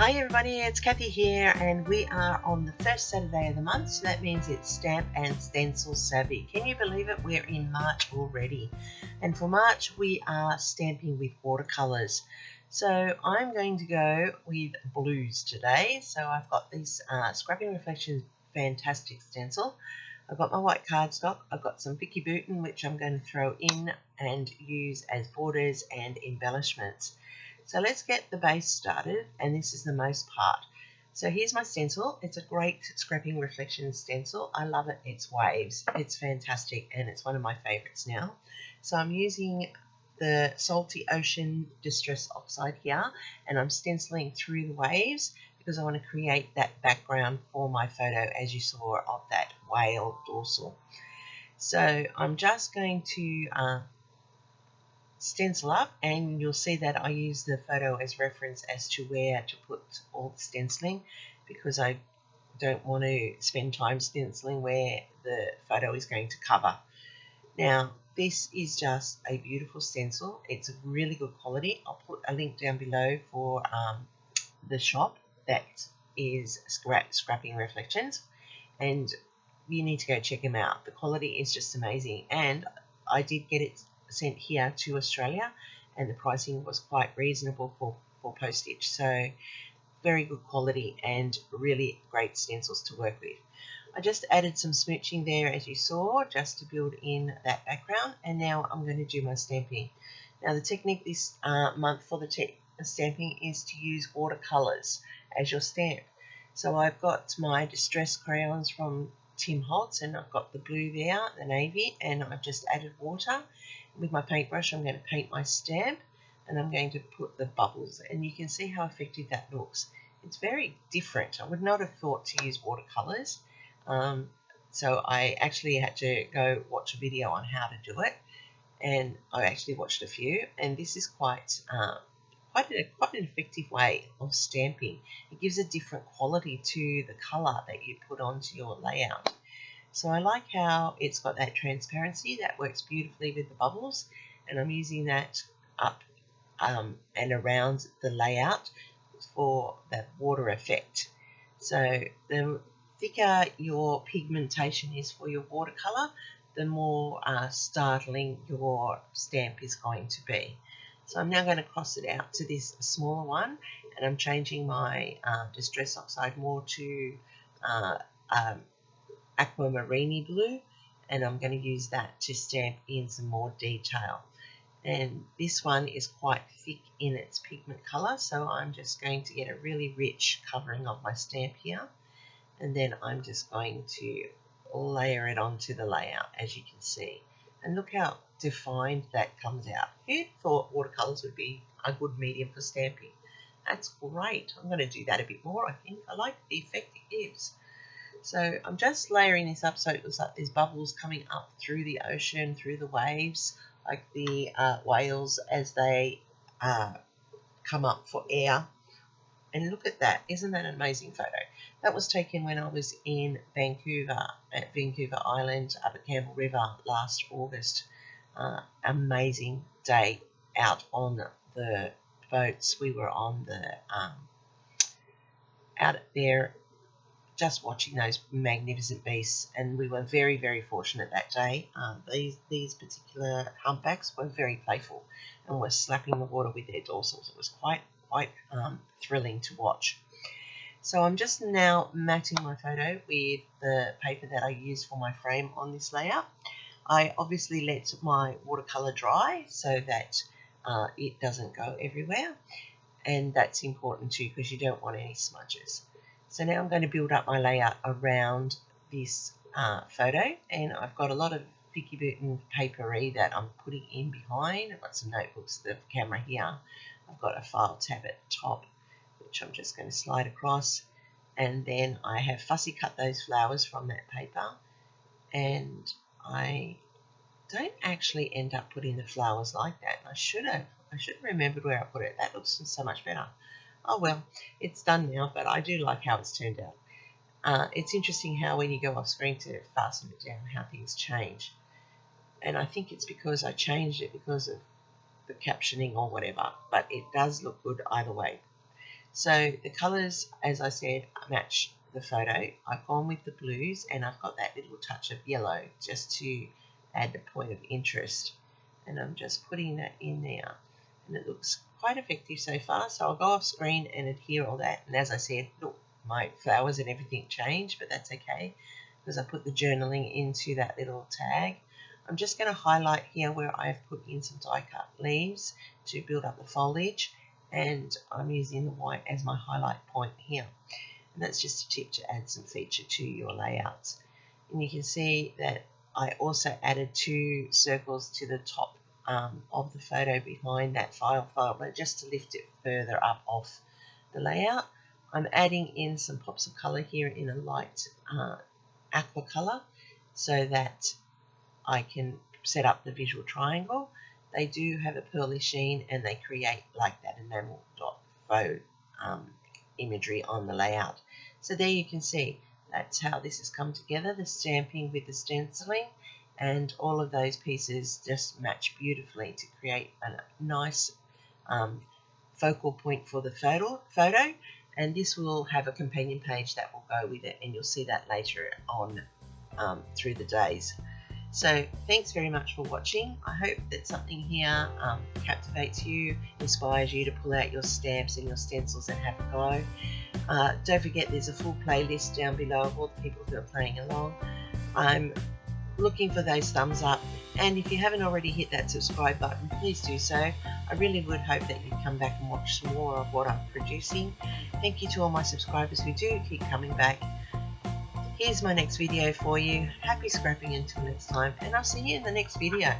Hi everybody, it's Kathy here, and we are on the first Saturday of the month, so that means it's Stamp and Stencil Savvy. Can you believe it? We're in March already, and for March we are stamping with watercolours. So I'm going to go with blues today. So I've got this Scrapping Reflections Fantastic stencil. I've got my white cardstock, I've got some Vicky Bouton which I'm going to throw in and use as borders and embellishments. So let's get the base started, and this is the most part. So here's my stencil. It's a great Scrapping Reflections stencil. I love it. It's waves. It's fantastic, and it's one of my favorites now. So I'm using the Salty Ocean Distress Oxide here, and I'm stenciling through the waves because I want to create that background for my photo, as you saw, of that whale dorsal. So I'm just going to stencil up, and you'll see that I use the photo as reference as to where to put all the stenciling, because I don't want to spend time stenciling where the photo is going to cover. Now this is just a beautiful stencil. It's of really good quality. I'll put a link down below for the shop that is Scrapping Reflections, and you need to go check them out. The quality is just amazing, and I did get it sent here to Australia, and the pricing was quite reasonable for postage. So very good quality and really great stencils to work with. I just added some smooching there, as you saw, just to build in that background, and now I'm going to do my stamping. Now the technique this month for the stamping is to use watercolours as your stamp. So I've got my distress crayons from Tim Holtz, and I've got the blue there, the navy, and I've just added water. With my paintbrush I'm going to paint my stamp, and I'm going to put the bubbles, and you can see how effective that looks. It's very different. I would not have thought to use watercolours, so I actually had to go watch a video on how to do it, and I actually watched a few, and this is quite an effective way of stamping. It gives a different quality to the colour that you put onto your layout. So I like how it's got that transparency that works beautifully with the bubbles, and I'm using that up and around the layout for that water effect. So the thicker your pigmentation is for your watercolour, the more startling your stamp is going to be. So I'm now going to cross it out to this smaller one, and I'm changing my Distress Oxide more to aquamarine blue, and I'm going to use that to stamp in some more detail. And this one is quite thick in its pigment colour, so I'm just going to get a really rich covering of my stamp here, and then I'm just going to layer it onto the layout, as you can see. And look how defined that comes out. Who thought watercolours would be a good medium for stamping? That's great. I'm going to do that a bit more, I think. I like the effect it gives. So I'm just layering this up so it looks like there's bubbles coming up through the ocean, through the waves, like the whales as they come up for air. And look at that. Isn't that an amazing photo? That was taken when I was in Vancouver, at Vancouver Island, up at Campbell River last August. Amazing day out on the boats. We were on the out there just watching those magnificent beasts, and we were very, very fortunate that day. These particular humpbacks were very playful and were slapping the water with their dorsals. It was quite thrilling to watch. So I'm just now matting my photo with the paper that I used for my frame on this layout. I obviously let my watercolour dry so that it doesn't go everywhere, and that's important too because you don't want any smudges. So now I'm going to build up my layout around this photo, and I've got a lot of Vicky Bouton papery that I'm putting in behind. I've got some notebooks, the camera here. I've got a file tab at the top, which I'm just going to slide across, and then I have fussy cut those flowers from that paper, and I don't actually end up putting the flowers like that. I should have remembered where I put it. That looks so much better. Oh well, it's done now, but I do like how it's turned out. It's interesting how when you go off screen to fasten it down, how things change. And I think it's because I changed it because of the captioning or whatever, but it does look good either way. So the colours, as I said, match the photo. I've gone with the blues, and I've got that little touch of yellow just to add the point of interest. And I'm just putting that in there, and it looks quite effective so far. So I'll go off screen and adhere all that. And as I said, look, my flowers and everything changed, but that's okay because I put the journaling into that little tag. I'm just going to highlight here where I've put in some die cut leaves to build up the foliage, and I'm using the white as my highlight point here. And that's just a tip to add some feature to your layouts. And you can see that I also added 2 circles to the top of the photo behind that file but just to lift it further up off the layout. I'm adding in some pops of colour here in a light aqua colour so that I can set up the visual triangle. They do have a pearly sheen, and they create like that enamel dot faux imagery on the layout. So there you can see that's how this has come together, the stamping with the stenciling, and all of those pieces just match beautifully to create a nice focal point for the photo. And this will have a companion page that will go with it, and you'll see that later on through the days. So thanks very much for watching. I hope that something here captivates you, inspires you to pull out your stamps and your stencils and have a go. Don't forget there's a full playlist down below of all the people who are playing along. I'm looking for those thumbs up, and if you haven't already hit that subscribe button, please do so. I really would hope that you'd come back and watch some more of what I'm producing. Thank you to all my subscribers who do keep coming back. Here's my next video for you. Happy scrapping until next time, and I'll see you in the next video.